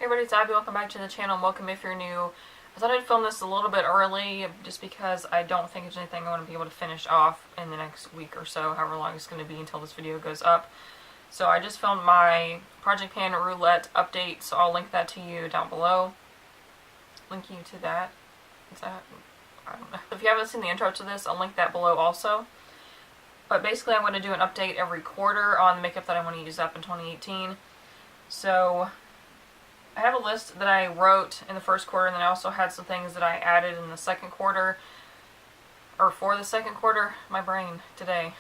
everybody, it's Abby. Welcome back to the channel and welcome if you're new. I thought I'd film this a little bit early just because I don't think there's anything I want to be able to finish off in the next week or so, however long it's going to be until this video goes up. So I just filmed my Project Pan Roulette update, so I'll link that to you down below. Link you to that. Is that? I don't know. If you haven't seen the intro to this, I'll link that below also. But basically I'm going to do an update every quarter on the makeup that I want to use up in 2018. So I have a list that I wrote in the first quarter, and then I also had some things that I added in the second quarter, or for the second quarter. My brain today.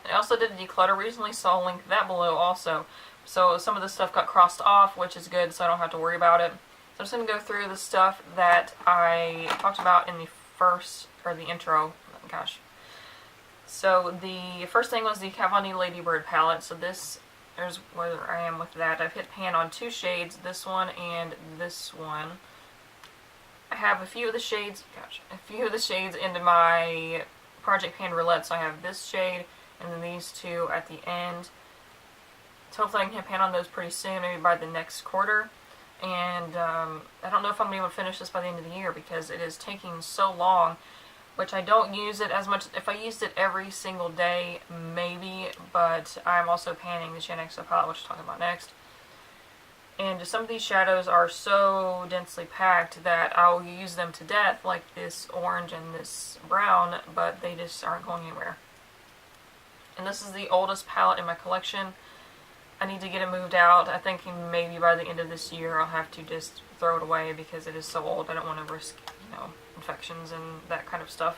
And I also did a declutter recently, so I'll link that below also. So some of this stuff got crossed off, which is good, so I don't have to worry about it. So I'm just going to go through the stuff that I talked about in the first, or the intro. Oh, gosh. So the first thing was the Kat Von D Ladybird palette. So there's where I am with that. I've hit pan on two shades, this one and this one. I have a few of the shades, into my Project Pan Roulette. So I have this shade and then these two at the end. So hopefully I can hit pan on those pretty soon, maybe by the next quarter. And I don't know if I'm going to be able to finish this by the end of the year because it is taking so long. Which I don't use it as much. If I used it every single day, maybe, but I'm also panning the Eyeshadow palette, which I'll talk about next. And some of these shadows are so densely packed that I'll use them to death, like this orange and this brown, but they just aren't going anywhere. And this is the oldest palette in my collection. I need to get it moved out. I think maybe by the end of this year I'll have to just throw it away because it is so old. I don't want to risk, infections and that kind of stuff.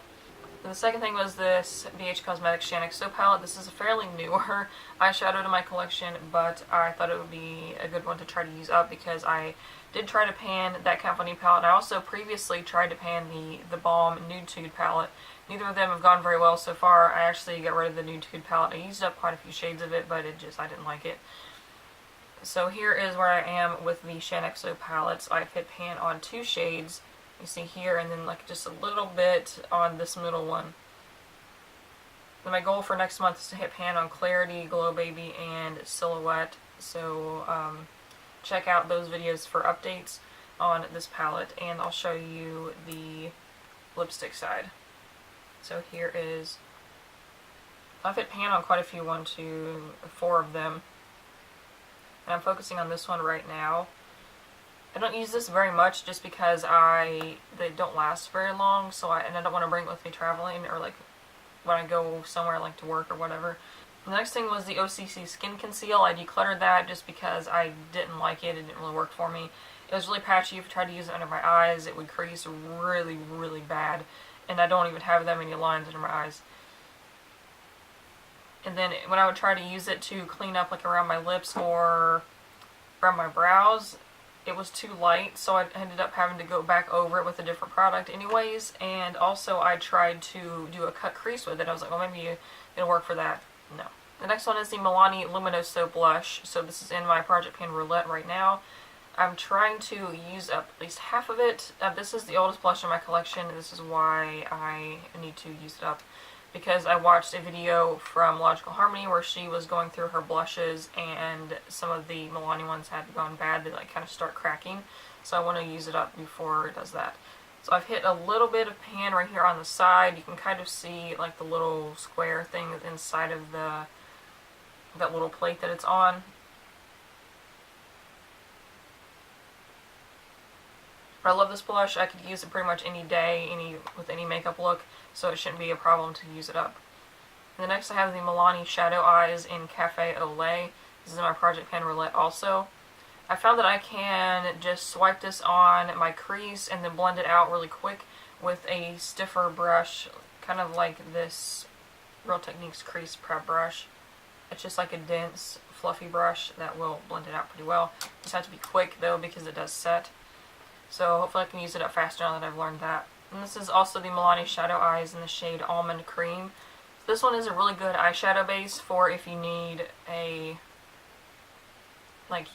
And the second thing was this BH Cosmetics Eyeshadow palette. This is a fairly newer eyeshadow to my collection, but I thought it would be a good one to try to use up because I did try to pan that Kat Von D palette. I also previously tried to pan the Balm Nude Tude palette. Neither of them have gone very well so far. I actually got rid of the Nude Tude palette. I used up quite a few shades of it, but I didn't like it. So here is where I am with the Eyeshadow palettes. I've hit pan on two shades. You see here, and then like just a little bit on this middle one. And my goal for next month is to hit pan on Clarity, Glow Baby, and Silhouette. So check out those videos for updates on this palette, and I'll show you the lipstick side. So here is, I've hit pan on quite a few, 1, 2, 4 of them. And I'm focusing on this one right now. I don't use this very much just because they don't last very long, and I don't want to bring it with me traveling or like when I go somewhere like to work or whatever. The next thing was the OCC Skin Conceal. I decluttered that just because I didn't like it. It didn't really work for me. It was really patchy. If I tried to use it under my eyes, it would crease really, really bad. And I don't even have that many lines under my eyes. And then when I would try to use it to clean up like around my lips or around my brows, it was too light, so I ended up having to go back over it with a different product anyways. And also I tried to do a cut crease with it. I was like, well, maybe it'll work for that. No. The next one is the Milani Luminoso Blush. So this is in my Project Pan Roulette right now. I'm trying to use up at least half of it. This is the oldest blush in my collection. This is why I need to use it up. Because I watched a video from Logical Harmony where she was going through her blushes and some of the Milani ones had gone bad. They like kind of start cracking. So I want to use it up before it does that. So I've hit a little bit of pan right here on the side. You can kind of see like the little square thing inside of that little plate that it's on. But I love this blush. I could use it pretty much any day, with any makeup look, so it shouldn't be a problem to use it up. And the next I have the Milani Shadow Eyes in Cafe au Lait. This is in my Project Pan Roulette also. I found that I can just swipe this on my crease and then blend it out really quick with a stiffer brush, kind of like this Real Techniques Crease Prep brush. It's just like a dense, fluffy brush that will blend it out pretty well. Just have to be quick though because it does set. So hopefully I can use it up faster now that I've learned that. And this is also the Milani Shadow Eyes in the shade Almond Cream. So this one is a really good eyeshadow base for if you need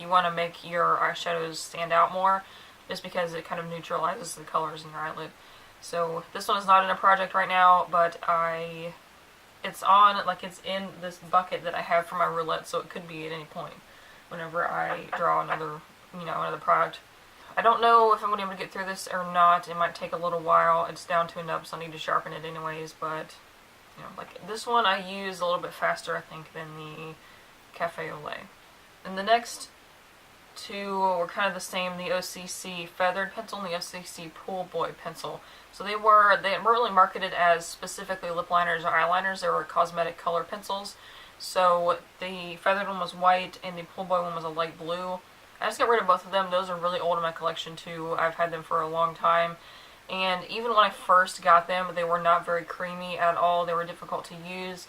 you want to make your eyeshadows stand out more, just because it kind of neutralizes the colors in your eyelid. So this one is not in a project right now, but it's in this bucket that I have for my roulette, so it could be at any point whenever I draw another product. I don't know if I'm going to be able to get through this or not. It might take a little while. It's down to a nub, so I need to sharpen it anyways, but, you know, like this one I use a little bit faster, I think, than the Cafe au Lait. And the next two were kind of the same, the OCC Feathered Pencil and the OCC Pool Boy Pencil. So they weren't really marketed as specifically lip liners or eyeliners. They were cosmetic color pencils. So the Feathered one was white and the Pool Boy one was a light blue. I just got rid of both of them. Those are really old in my collection too. I've had them for a long time. And even when I first got them, they were not very creamy at all. They were difficult to use.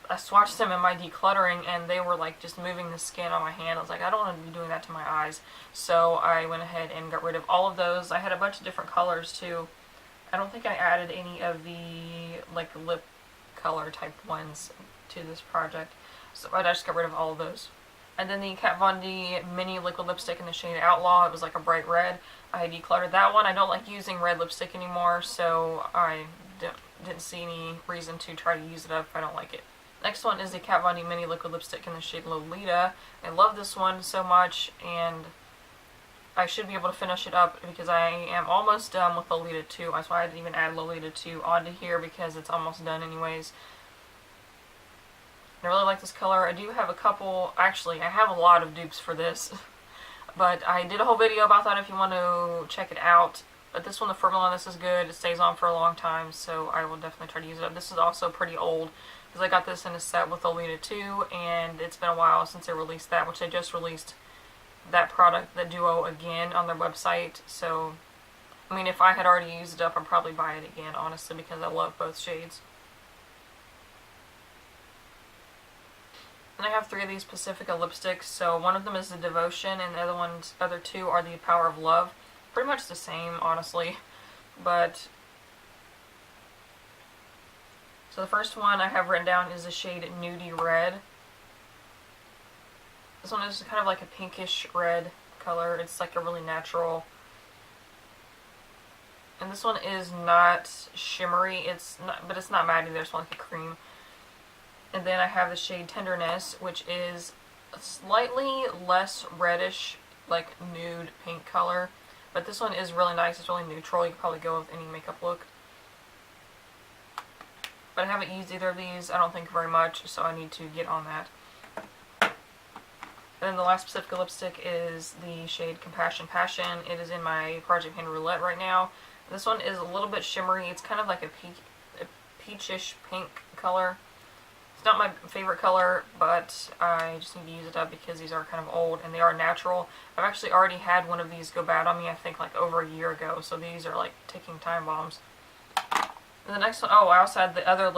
I swatched them in my decluttering and they were like just moving the skin on my hand. I was like, I don't want to be doing that to my eyes. So I went ahead and got rid of all of those. I had a bunch of different colors too. I don't think I added any of the like lip color type ones to this project. So I just got rid of all of those. And then the Kat Von D mini liquid lipstick in the shade Outlaw. It was like a bright red. I decluttered that one. I don't like using red lipstick anymore, so I didn't see any reason to try to use it up if I don't like it. Next one is the Kat Von D mini liquid lipstick in the shade Lolita. I love this one so much, and I should be able to finish it up because I am almost done with Lolita 2. That's why I didn't even add Lolita 2 onto here because it's almost done anyways. I really like this color. I do have a couple, actually I have a lot of dupes for this, but I did a whole video about that if you want to check it out. But this one, the formula on this is good. It stays on for a long time, so I will definitely try to use it up. This is also pretty old because I got this in a set with Lolita 2, and it's been a while since they released that, which they just released that product, the duo, again on their website. So, I mean, if I had already used it up, I'd probably buy it again, honestly, because I love both shades. And I have 3 of these Pacifica lipsticks. So one of them is the Devotion, and the other two are the Power of Love. Pretty much the same, honestly. But so the first one I have written down is the shade Nudie Red. This one is kind of like a pinkish red color. It's like a really natural. And this one is not shimmery. But it's not matte either. It's more like a cream. And then I have the shade Tenderness, which is a slightly less reddish, like nude pink color. But this one is really nice. It's really neutral. You could probably go with any makeup look. But I haven't used either of these, I don't think, very much, so I need to get on that. And then the last Pacifica lipstick is the shade Compassion Passion. It is in my Project Pan Roulette right now. This one is a little bit shimmery. It's kind of like a peachish pink color. It's not my favorite color, but I just need to use it up because these are kind of old and they are natural. I've actually already had one of these go bad on me, I think like over a year ago, so these are like ticking time bombs. And the next one, oh, I also had the other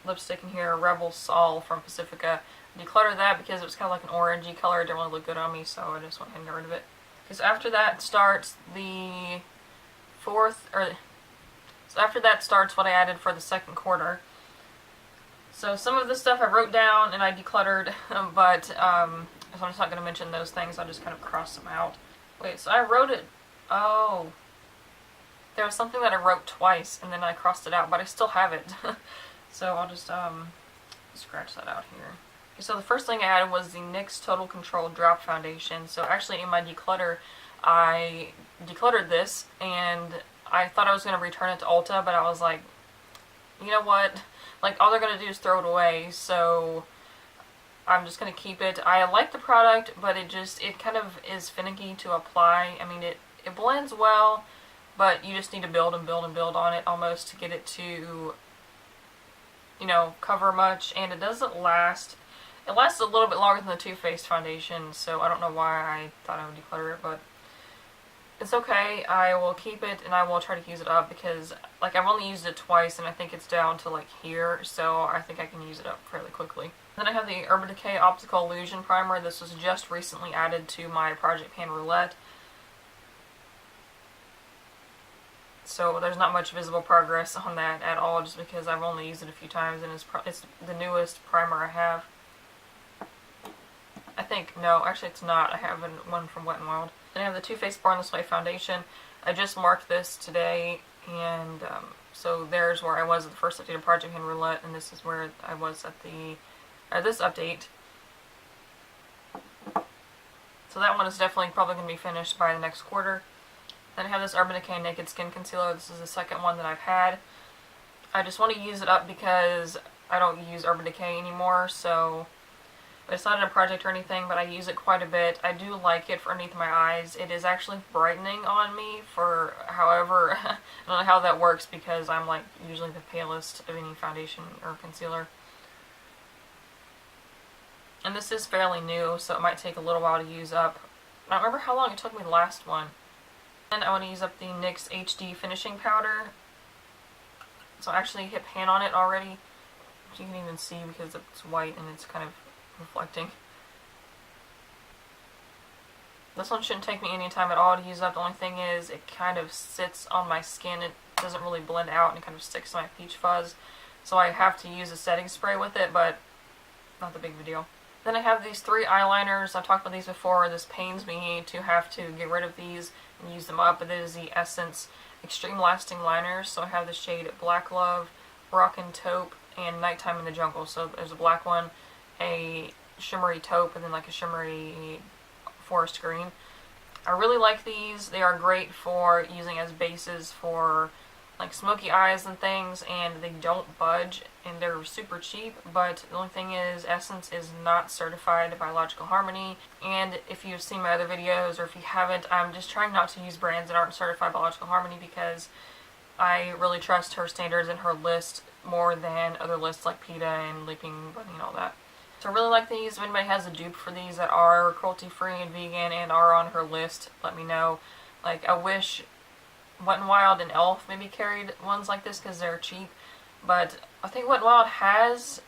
lipstick in here, Rebel Sol from Pacifica. I decluttered that because it was kind of like an orangey color. It didn't really look good on me, so I just went ahead and got rid of it. Because after that starts the after that starts what I added for the second quarter. So some of this stuff I wrote down and I decluttered, but so I'm just not going to mention those things. I'll just kind of cross them out. Wait, so I wrote it. Oh, there was something that I wrote twice and then I crossed it out, but I still have it. So I'll just scratch that out here. Okay, so the first thing I added was the NYX Total Control Drop Foundation. So actually in my declutter, I decluttered this and I thought I was going to return it to Ulta, but I was like, you know what? Like, all they're going to do is throw it away, so I'm just going to keep it. I like the product, but it kind of is finicky to apply. I mean, it blends well, but you just need to build and build and build on it almost to get it to, you know, cover much, and it doesn't last. It lasts a little bit longer than the Too Faced foundation, so I don't know why I thought I would declutter it, but it's okay. I will keep it and I will try to use it up because, like, I've only used it twice and I think it's down to, like, here, so I think I can use it up fairly quickly. Then I have the Urban Decay Optical Illusion Primer. This was just recently added to my Project Pan Roulette. So there's not much visible progress on that at all just because I've only used it a few times and it's the newest primer I have. I think, no, actually it's not. I have one from Wet n Wild. Then I have the Too Faced Born This Way foundation. I just marked this today, and so there's where I was at the first update of Project Pan Roulette, and this is where I was at this update. So that one is definitely probably going to be finished by the next quarter. Then I have this Urban Decay Naked Skin Concealer. This is the second one that I've had. I just want to use it up because I don't use Urban Decay anymore, so it's not in a project or anything, but I use it quite a bit. I do like it for underneath my eyes. It is actually brightening on me for however, I don't know how that works because I'm like usually the palest of any foundation or concealer. And this is fairly new, so it might take a little while to use up. I don't remember how long it took me the last one. And I want to use up the NYX HD Finishing Powder. So I actually hit pan on it already. You can even see because it's white and it's kind of reflecting. This one shouldn't take me any time at all to use up. The only thing is it kind of sits on my skin. It doesn't really blend out and it kind of sticks to my peach fuzz. So I have to use a setting spray with it, but not the big of a deal. Then I have these 3 eyeliners. I've talked about these before. This pains me to have to get rid of these and use them up, but this is the Essence Extreme Lasting Liners. So I have the shade Black Love, Rockin' Taupe, and Nighttime in the Jungle. So there's a black one, a shimmery taupe, and then like a shimmery forest green. I really like these. They are great for using as bases for like smoky eyes and things, and they don't budge, and they're super cheap. But the only thing is, Essence is not certified by Logical Harmony, and if you've seen my other videos, or if you haven't, I'm just trying not to use brands that aren't certified by Logical Harmony because I really trust her standards and her list more than other lists like PETA and Leaping Bunny and all that. So I really like these. If anybody has a dupe for these that are cruelty-free and vegan and are on her list, let me know. Like, I wish Wet n Wild and e.l.f. maybe carried ones like this because they're cheap. But I think Wet n Wild has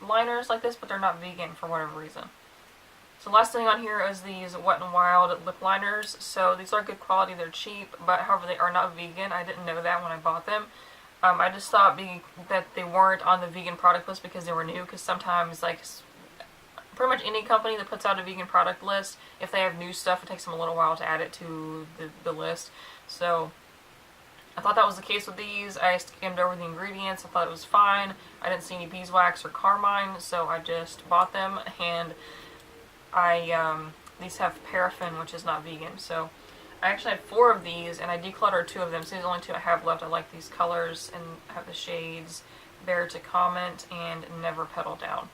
liners like this, but they're not vegan for whatever reason. So last thing on here is these Wet n Wild lip liners. So these are good quality, they're cheap, but however they are not vegan. I didn't know that when I bought them. I just thought that they weren't on the vegan product list because they were new, because sometimes like pretty much any company that puts out a vegan product list, if they have new stuff, it takes them a little while to add it to the list. So I thought that was the case with these. I skimmed over the ingredients. I thought it was fine. I didn't see any beeswax or carmine, so I just bought them. And these have paraffin, which is not vegan. So I actually had 4 of these, and I decluttered 2 of them. So these are the only 2 I have left. I like these colors, and I have the shades Bear to Comment and Never Petal Down.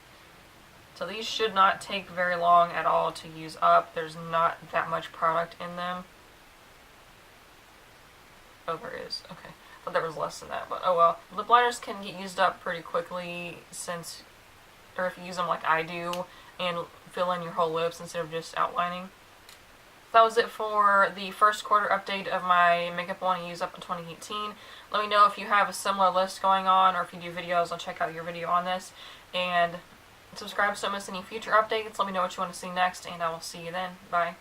So these should not take very long at all to use up. There's not that much product in them. Oh, there is. Okay. I thought there was less than that, but oh well. Lip liners can get used up pretty quickly or if you use them like I do, and fill in your whole lips instead of just outlining. That was it for the first quarter update of my makeup I want to use up in 2018. Let me know if you have a similar list going on, or if you do videos, I'll check out your video on this. And subscribe so you don't miss any future updates. Let me know what you want to see next, and I will see you then. Bye.